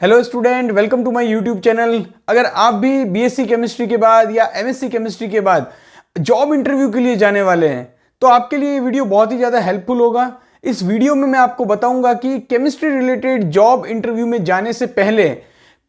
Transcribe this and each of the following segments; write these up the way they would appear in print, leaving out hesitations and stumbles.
Hello student, welcome to my YouTube channel. अगर आप भी बीएससी केमिस्ट्री के बाद या एमएससी केमिस्ट्री के बाद जॉब इंटरव्यू के लिए जाने वाले हैं तो आपके लिए ये वीडियो बहुत ही ज़्यादा हेल्पफुल होगा। इस वीडियो में मैं आपको बताऊंगा कि केमिस्ट्री रिलेटेड जॉब इंटरव्यू में जाने से पहले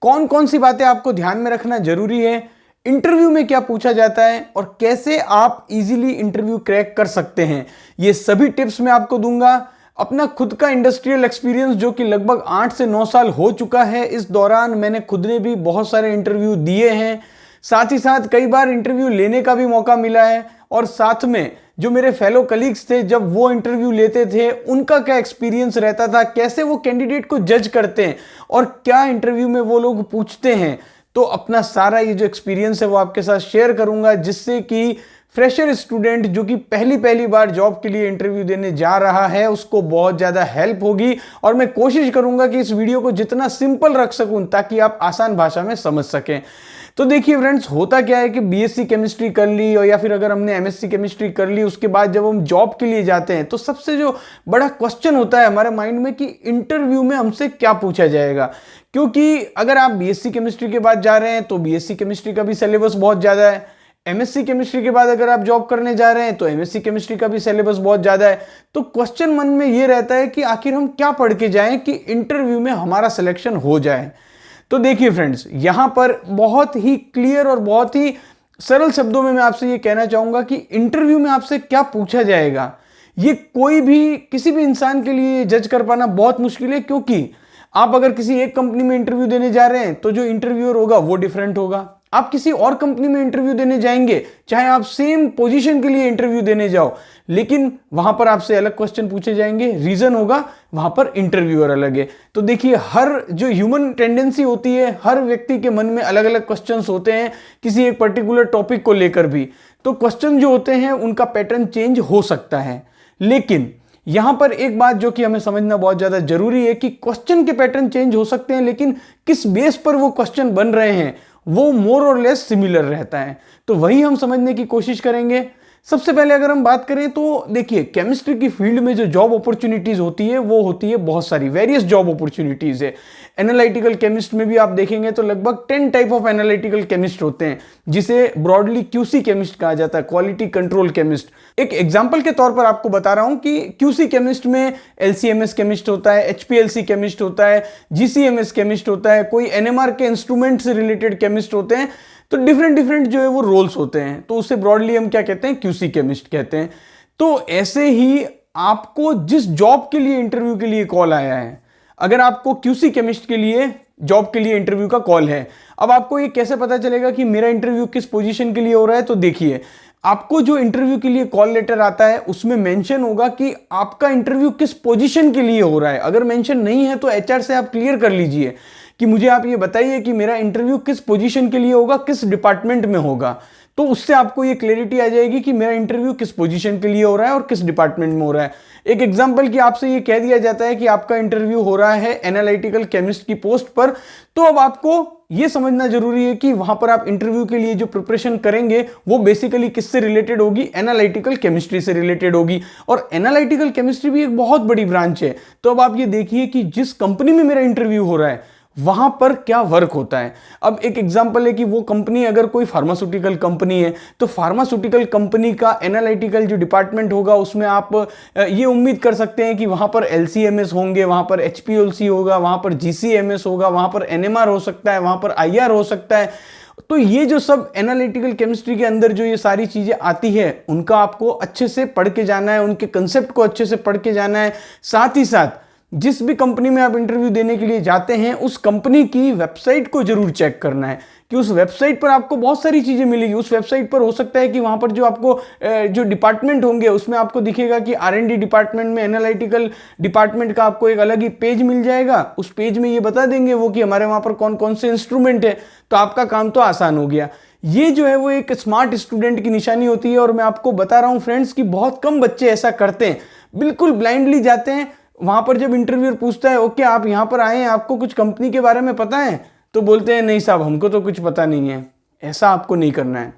कौन कौन सी बातें आपको ध्यान में रखना जरूरी है, इंटरव्यू में क्या पूछा जाता है और कैसे आप इजीली इंटरव्यू क्रैक कर सकते हैं। ये सभी टिप्स मैं आपको दूंगा। अपना खुद का इंडस्ट्रियल एक्सपीरियंस जो कि लगभग 8 से 9 साल हो चुका है, इस दौरान मैंने खुद ने भी बहुत सारे इंटरव्यू दिए हैं, साथ ही साथ कई बार इंटरव्यू लेने का भी मौका मिला है और साथ में जो मेरे फेलो कलीग्स थे जब वो इंटरव्यू लेते थे उनका क्या एक्सपीरियंस रहता था, कैसे वो कैंडिडेट को जज करते हैं और क्या इंटरव्यू में वो लोग पूछते हैं। तो अपना सारा ये जो एक्सपीरियंस है वो आपके साथ शेयर करूंगा, जिससे कि फ्रेशर स्टूडेंट जो कि पहली बार जॉब के लिए इंटरव्यू देने जा रहा है उसको बहुत ज़्यादा हेल्प होगी। और मैं कोशिश करूंगा कि इस वीडियो को जितना सिंपल रख सकूं ताकि आप आसान भाषा में समझ सकें। तो देखिए फ्रेंड्स, होता क्या है कि बीएससी केमिस्ट्री कर ली और या फिर अगर हमने एमएससी केमिस्ट्री कर ली, उसके बाद जब हम जॉब के लिए जाते हैं तो सबसे जो बड़ा क्वेश्चन होता है हमारे माइंड में कि इंटरव्यू में हमसे क्या पूछा जाएगा। क्योंकि अगर आप बीएससी केमिस्ट्री के बाद जा रहे हैं तो बीएससी केमिस्ट्री का भी सिलेबस बहुत ज़्यादा है, एमएससी केमिस्ट्री के बाद अगर आप जॉब करने जा रहे हैं तो एमएससी केमिस्ट्री का भी सिलेबस बहुत ज्यादा है। तो क्वेश्चन मन में ये रहता है कि आखिर हम क्या पढ़ के जाएं कि इंटरव्यू में हमारा सिलेक्शन हो जाए। तो देखिए फ्रेंड्स, यहां पर बहुत ही क्लियर और बहुत ही सरल शब्दों में मैं आपसे ये कहना चाहूंगा कि इंटरव्यू में आपसे क्या पूछा जाएगा ये कोई भी किसी भी इंसान के लिए जज कर पाना बहुत मुश्किल है। क्योंकि आप अगर किसी एक कंपनी में इंटरव्यू देने जा रहे हैं तो जो इंटरव्यूअर होगा वो डिफरेंट होगा। आप किसी और कंपनी में इंटरव्यू देने जाएंगे, चाहे आप सेम पोजीशन के लिए इंटरव्यू देने जाओ, लेकिन वहां पर आपसे अलग क्वेश्चन पूछे जाएंगे। रीजन होगा वहां पर इंटरव्यूअर अलग है। तो देखिए, हर जो ह्यूमन टेंडेंसी होती है, हर व्यक्ति के मन में अलग अलग क्वेश्चंस होते हैं किसी एक पर्टिकुलर टॉपिक को लेकर भी। तो क्वेश्चन जो होते हैं उनका पैटर्न चेंज हो सकता है। लेकिन यहां पर एक बात जो कि हमें समझना बहुत ज्यादा जरूरी है कि क्वेश्चन के पैटर्न चेंज हो सकते हैं, लेकिन किस बेस पर वो क्वेश्चन बन रहे हैं वो मोर और लेस सिमिलर रहता है। तो वही हम समझने की कोशिश करेंगे। सबसे पहले अगर हम बात करें तो देखिए, केमिस्ट्री की फील्ड में जो जॉब अपॉर्चुनिटीज होती है वो होती है बहुत सारी, वेरियस जॉब अपॉर्चुनिटीज है। एनालिटिकल केमिस्ट में भी आप देखेंगे तो लगभग 10 टाइप ऑफ एनालिटिकल केमिस्ट होते हैं, जिसे ब्रॉडली क्यूसी केमिस्ट कहा जाता है, क्वालिटी कंट्रोल केमिस्ट। एक एग्जांपल के तौर पर आपको बता रहा हूं कि क्यूसी केमिस्ट में एलसीएमएस केमिस्ट होता है, एचपीएलसी केमिस्ट होता है, जीसीएमएस केमिस्ट होता है, कोई एनएमआर के इंस्ट्रूमेंट से रिलेटेड केमिस्ट होते हैं। तो डिफरेंट जो है वो रोल्स होते हैं, तो उसे ब्रॉडली हम क्या कहते हैं, क्यूसी केमिस्ट कहते हैं। तो ऐसे ही आपको जिस जॉब के लिए इंटरव्यू के लिए कॉल आया है, अगर आपको क्यूसी केमिस्ट के लिए जॉब के लिए इंटरव्यू का कॉल है, अब आपको ये कैसे पता चलेगा कि मेरा इंटरव्यू किस पोजीशन के लिए हो रहा है। तो देखिए, आपको जो इंटरव्यू के लिए कॉल लेटर आता है उसमें मेंशन होगा कि आपका इंटरव्यू किस पोजीशन के लिए हो रहा है। अगर मेंशन नहीं है तो एचआर से आप क्लियर कर लीजिए कि मुझे आप ये बताइए कि मेरा इंटरव्यू किस पोजीशन के लिए होगा, किस डिपार्टमेंट में होगा। तो उससे आपको ये क्लैरिटी आ जाएगी कि मेरा इंटरव्यू किस पोजीशन के लिए हो रहा है और किस डिपार्टमेंट में हो रहा है। एक एग्जांपल कि आपसे ये कह दिया जाता है कि आपका इंटरव्यू हो रहा है एनालिटिकल केमिस्ट की पोस्ट पर, तो अब आपको ये समझना जरूरी है कि वहां पर आप इंटरव्यू के लिए जो प्रिपरेशन करेंगे वो बेसिकली किससे रिलेटेड होगी, एनालिटिकल केमिस्ट्री से रिलेटेड होगी। और एनालिटिकल केमिस्ट्री भी एक बहुत बड़ी ब्रांच है। तो अब आप ये देखिए कि जिस कंपनी में मेरा इंटरव्यू हो रहा है वहां पर क्या वर्क होता है। अब एक एग्जांपल है कि वो कंपनी अगर कोई फार्मास्यूटिकल कंपनी है तो फार्मास्यूटिकल कंपनी का एनालिटिकल जो डिपार्टमेंट होगा उसमें आप ये उम्मीद कर सकते हैं कि वहां पर एलसीएमएस होंगे, वहां पर एचपीएलसी होगा, वहां पर जीसीएमएस होगा, वहां पर एनएमआर हो सकता है, वहां पर आईआर हो सकता है। तो ये जो सब एनालिटिकल केमिस्ट्री के अंदर जो ये सारी चीजें आती है उनका आपको अच्छे से पढ़ के जाना है, उनके कंसेप्ट को अच्छे से पढ़ के जाना है। साथ ही साथ जिस भी कंपनी में आप इंटरव्यू देने के लिए जाते हैं उस कंपनी की वेबसाइट को जरूर चेक करना है कि उस वेबसाइट पर आपको बहुत सारी चीजें मिलेगी। उस वेबसाइट पर हो सकता है कि वहां पर जो आपको जो डिपार्टमेंट होंगे उसमें आपको दिखेगा कि आरएनडी डिपार्टमेंट में एनालिटिकल डिपार्टमेंट का आपको एक अलग ही पेज मिल जाएगा। उस पेज में ये बता देंगे वो कि हमारे वहां पर कौन कौन से इंस्ट्रूमेंट है, तो आपका काम तो आसान हो गया। ये जो है वो एक स्मार्ट स्टूडेंट की निशानी होती है। और मैं आपको बता रहा हूं फ्रेंड्स कि बहुत कम बच्चे ऐसा करते हैं, बिल्कुल ब्लाइंडली जाते हैं। वहां पर जब इंटरव्यूअर पूछता है ओके आप यहां पर आए हैं, आपको कुछ कंपनी के बारे में पता है, तो बोलते हैं नहीं साहब हमको तो कुछ पता नहीं है। ऐसा आपको नहीं करना है।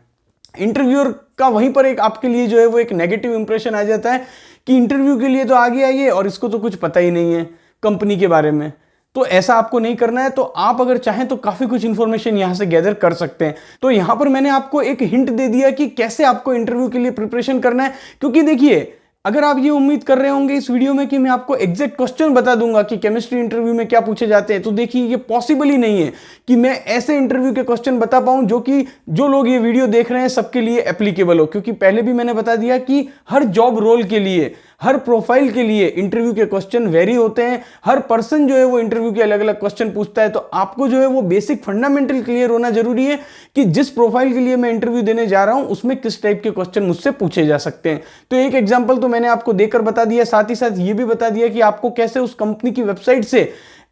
इंटरव्यूअर का वहीं पर एक आपके लिए जो है वो एक नेगेटिव इंप्रेशन आ जाता है कि इंटरव्यू के लिए तो आगे आइए और इसको तो कुछ पता ही नहीं है कंपनी के बारे में। तो ऐसा आपको नहीं करना है। तो आप अगर चाहें तो काफी कुछ इंफॉर्मेशन यहां से गैदर कर सकते हैं। तो यहां पर मैंने आपको एक हिंट दे दिया कि कैसे आपको इंटरव्यू के लिए प्रिपरेशन करना है, क्योंकि देखिए अगर आप ये उम्मीद कर रहे होंगे इस वीडियो में कि मैं आपको एग्जैक्ट क्वेश्चन बता दूंगा कि केमिस्ट्री इंटरव्यू में क्या पूछे जाते हैं, तो देखिए ये पॉसिबल ही नहीं है कि मैं ऐसे इंटरव्यू के क्वेश्चन बता पाऊं जो कि जो लोग ये वीडियो देख रहे हैं सबके लिए एप्लीकेबल हो। क्योंकि पहले भी मैंने बता दिया कि हर जॉब रोल के लिए, हर प्रोफाइल के लिए इंटरव्यू के क्वेश्चन वेरी होते हैं। हर पर्सन जो है वो इंटरव्यू के अलग अलग क्वेश्चन पूछता है। तो आपको जो है वो बेसिक फंडामेंटल क्लियर होना जरूरी है कि जिस प्रोफाइल के लिए मैं इंटरव्यू देने जा रहा हूं उसमें किस टाइप के क्वेश्चन मुझसे पूछे जा सकते हैं। तो एक एग्जांपल तो मैंने आपको देकर बता दिया, साथ ही साथ ये भी बता दिया कि आपको कैसे उस कंपनी की वेबसाइट से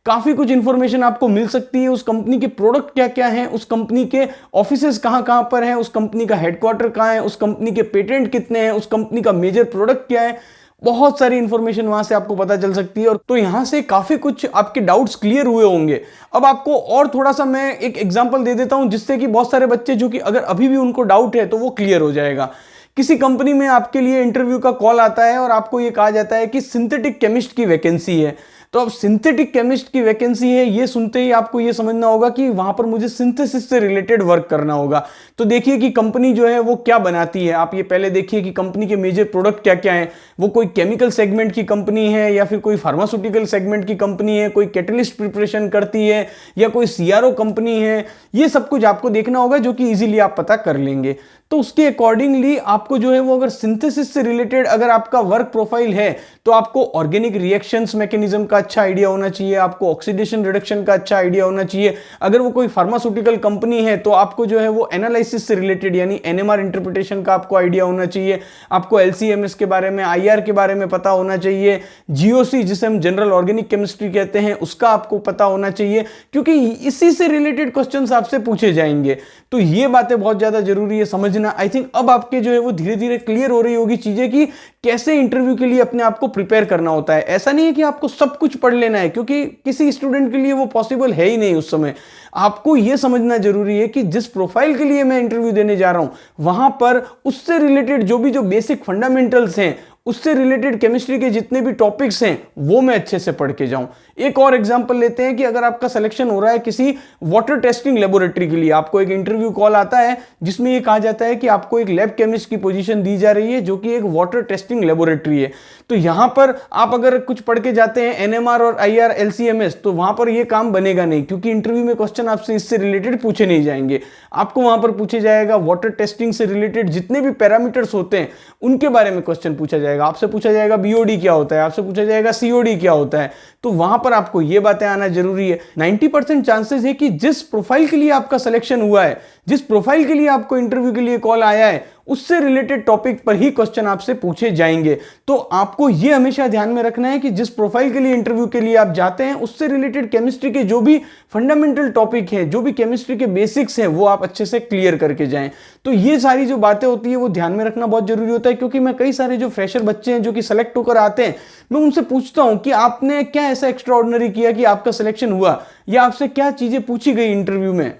काफी कुछ इंफॉर्मेशन आपको मिल सकती है। उस कंपनी के प्रोडक्ट क्या क्या हैं, उस कंपनी के ऑफिसेस कहां कहां पर हैं, उस कंपनी का हेडक्वार्टर कहां है, उस कंपनी के पेटेंट कितने हैं, उस कंपनी का मेजर प्रोडक्ट क्या है, बहुत सारी इंफॉर्मेशन वहां से आपको पता चल सकती है। और तो यहां से काफी कुछ आपके डाउट्स क्लियर हुए होंगे। अब आपको और थोड़ा सा मैं एक एग्जांपल दे देता हूं जिससे कि बहुत सारे बच्चे जो कि अगर अभी भी उनको डाउट है तो वो क्लियर हो जाएगा। किसी कंपनी में आपके लिए इंटरव्यू का कॉल आता है और आपको ये कहा जाता है कि सिंथेटिक केमिस्ट की वैकेंसी है। तो अब सिंथेटिक केमिस्ट की वैकेंसी है, ये सुनते ही आपको ये समझना होगा कि वहां पर मुझे सिंथेसिस से रिलेटेड वर्क करना होगा। तो देखिए कि कंपनी जो है वो क्या बनाती है। आप ये पहले देखिए कि कंपनी के मेजर प्रोडक्ट क्या क्या हैं। वो कोई केमिकल सेगमेंट की कंपनी है या फिर कोई फार्मास्यूटिकल सेगमेंट की कंपनी है, कोई कैटलिस्ट प्रिपरेशन करती है या कोई सीआरओ कंपनी है। ये सब कुछ आपको देखना होगा जो कि इजीली आप पता कर लेंगे। तो उसके अकॉर्डिंगली आपको जो है वो अगर सिंथेसिस से रिलेटेड अगर आपका वर्क प्रोफाइल है तो आपको ऑर्गेनिक रिएक्शंस मैकेनिज्म का अच्छा आइडिया होना चाहिए, आपको ऑक्सीडेशन रिडक्शन का अच्छा आइडिया होना चाहिए। अगर वो कोई फार्मास्यूटिकल कंपनी है तो आपको जो है वो एनालिसिस से रिलेटेड यानी एनएमआर इंटरप्रिटेशन का आपको आइडिया होना चाहिए। आपको एलसीएमएस के बारे में, आईआर के बारे में पता होना चाहिए। जीओसी जिसे हम जनरल ऑर्गेनिक केमिस्ट्री कहते हैं उसका आपको पता होना चाहिए, क्योंकि इसी से रिलेटेड क्वेश्चंस आपसे पूछे जाएंगे। तो ये बातें बहुत ज्यादा जरूरी है समझना। आई थिंक अब आपके जो है वो धीरे धीरे क्लियर हो रही होगी चीजें कि कैसे इंटरव्यू के लिए अपने आप को प्रिपेयर करना होता है। ऐसा नहीं है कि आपको सब कुछ पढ़ लेना है, क्योंकि किसी स्टूडेंट के लिए वो पॉसिबल है ही नहीं उस समय। आपको यह समझना जरूरी है कि जिस प्रोफाइल के लिए मैं इंटरव्यू देने जा रहा हूं वहां पर उससे रिलेटेड जो बेसिक फंडामेंटल्स हैं, उससे रिलेटेड केमिस्ट्री के जितने भी टॉपिक्स हैं वो मैं अच्छे से पढ़ के जाऊं। एक और एग्जांपल लेते हैं कि अगर आपका सिलेक्शन हो रहा है किसी वाटर टेस्टिंग लेबोरेटरी के लिए, आपको एक इंटरव्यू कॉल आता है जिसमें यह कहा जाता है कि आपको एक लैब केमिस्ट की पोजीशन दी जा रही है जो कि एक वाटर टेस्टिंग लेबोरेटरी है। तो यहां पर आप अगर कुछ पढ़ के जाते हैं एनएमआर और आईआर एलसीएमएस तो वहां पर यह काम बनेगा नहीं, क्योंकि इंटरव्यू में क्वेश्चन आपसे इससे रिलेटेड पूछे नहीं जाएंगे। आपको वहां पर पूछे जाएगा वाटर टेस्टिंग से रिलेटेड जितने भी पैरामीटर्स होते हैं उनके बारे में क्वेश्चन पूछा जाएगा। आपसे पूछा जाएगा बीओडी क्या होता है, आपसे पूछा जाएगा सीओडी क्या होता है। तो वहां पर आपको ये बातें आना जरूरी है। 90% चांसेस है कि जिस प्रोफाइल के लिए आपका सिलेक्शन हुआ है, जिस प्रोफाइल के लिए आपको इंटरव्यू के लिए कॉल आया है, उससे रिलेटेड टॉपिक पर ही क्वेश्चन आपसे पूछे जाएंगे। तो आपको यह हमेशा ध्यान में रखना है कि जिस प्रोफाइल के लिए इंटरव्यू के लिए आप जाते हैं उससे रिलेटेड केमिस्ट्री के जो भी फंडामेंटल टॉपिक हैं, जो भी केमिस्ट्री के बेसिक्स हैं वो आप अच्छे से क्लियर करके जाएं। तो ये सारी जो बातें होती है वो ध्यान में रखना बहुत जरूरी होता है, क्योंकि मैं कई सारे जो फ्रेशर बच्चे हैं जो कि सेलेक्ट होकर आते हैं, मैं उनसे पूछता हूं कि आपने क्या ऐसा एक्स्ट्रा ऑर्डिनरी किया कि आपका सिलेक्शन हुआ, या आपसे क्या चीजें पूछी गई इंटरव्यू में।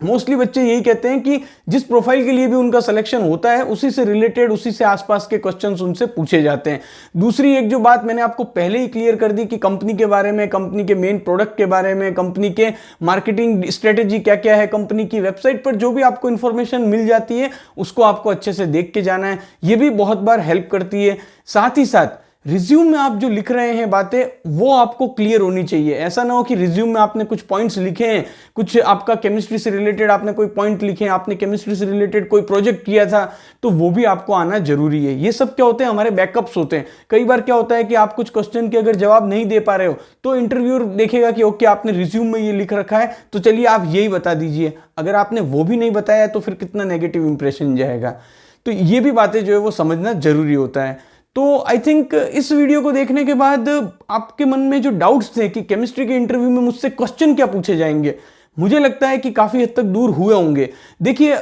मोस्टली बच्चे यही कहते हैं कि जिस प्रोफाइल के लिए भी उनका सिलेक्शन होता है उसी से रिलेटेड, उसी से आसपास के क्वेश्चंस उनसे पूछे जाते हैं। दूसरी एक जो बात मैंने आपको पहले ही क्लियर कर दी कि कंपनी के बारे में, कंपनी के मेन प्रोडक्ट के बारे में, कंपनी के मार्केटिंग स्ट्रेटेजी क्या क्या है, कंपनी की वेबसाइट पर जो भी आपको इंफॉर्मेशन मिल जाती है उसको आपको अच्छे से देख के जाना है। ये भी बहुत बार हेल्प करती है। साथ ही साथ रिज्यूम में आप जो लिख रहे हैं बातें वो आपको क्लियर होनी चाहिए। ऐसा ना हो कि रिज्यूम में आपने कुछ पॉइंट्स लिखे हैं, कुछ आपका केमिस्ट्री से रिलेटेड आपने कोई पॉइंट लिखे हैं, आपने केमिस्ट्री से रिलेटेड कोई प्रोजेक्ट किया था, तो वो भी आपको आना जरूरी है। ये सब क्या होते हैं, हमारे बैकअप्स होते हैं। कई बार क्या होता है कि आप कुछ क्वेश्चन के अगर जवाब नहीं दे पा रहे हो तो इंटरव्यूअर देखेगा कि ओके आपने रिज्यूम में ये लिख रखा है तो चलिए आप यही बता दीजिए। अगर आपने वो भी नहीं बताया तो फिर कितना नेगेटिव इंप्रेशन जाएगा। तो ये भी बातें जो है वो समझना जरूरी होता है। तो आई थिंक इस वीडियो को देखने के बाद आपके मन में जो डाउट्स थे कि केमिस्ट्री के इंटरव्यू में मुझसे क्वेश्चन क्या पूछे जाएंगे, मुझे लगता है कि काफ़ी हद तक दूर हुए होंगे। देखिए,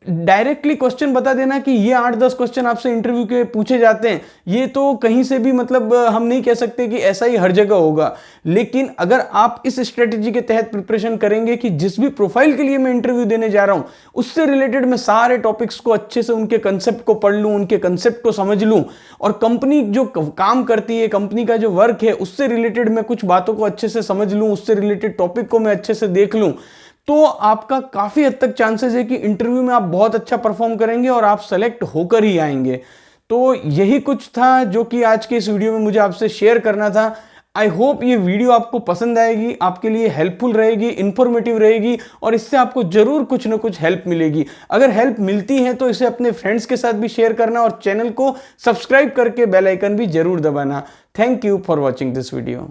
डायरेक्टली क्वेश्चन बता देना कि ये 8-10 क्वेश्चन आपसे इंटरव्यू के पूछे जाते हैं, ये तो कहीं से भी मतलब हम नहीं कह सकते कि ऐसा ही हर जगह होगा। लेकिन अगर आप इस स्ट्रेटेजी के तहत प्रिपरेशन करेंगे कि जिस भी प्रोफाइल के लिए मैं इंटरव्यू देने जा रहा हूं, उससे रिलेटेड मैं सारे टॉपिक्स को अच्छे से, उनके कंसेप्ट को पढ़ लूं, उनके कंसेप्ट को समझ लूं, और कंपनी जो काम करती है, कंपनी का जो वर्क है, उससे रिलेटेड मैं कुछ बातों को अच्छे से समझ लूं, उससे रिलेटेड टॉपिक को मैं अच्छे से देख लूं, तो आपका काफी हद तक चांसेस है कि इंटरव्यू में आप बहुत अच्छा परफॉर्म करेंगे और आप सेलेक्ट होकर ही आएंगे। तो यही कुछ था जो कि आज के इस वीडियो में मुझे आपसे शेयर करना था। आई होप ये वीडियो आपको पसंद आएगी, आपके लिए हेल्पफुल रहेगी, इंफॉर्मेटिव रहेगी, और इससे आपको जरूर कुछ ना कुछ हेल्प मिलेगी। अगर हेल्प मिलती है तो इसे अपने फ्रेंड्स के साथ भी शेयर करना और चैनल को सब्सक्राइब करके बेल आइकन भी जरूर दबाना। Thank you for watching this video.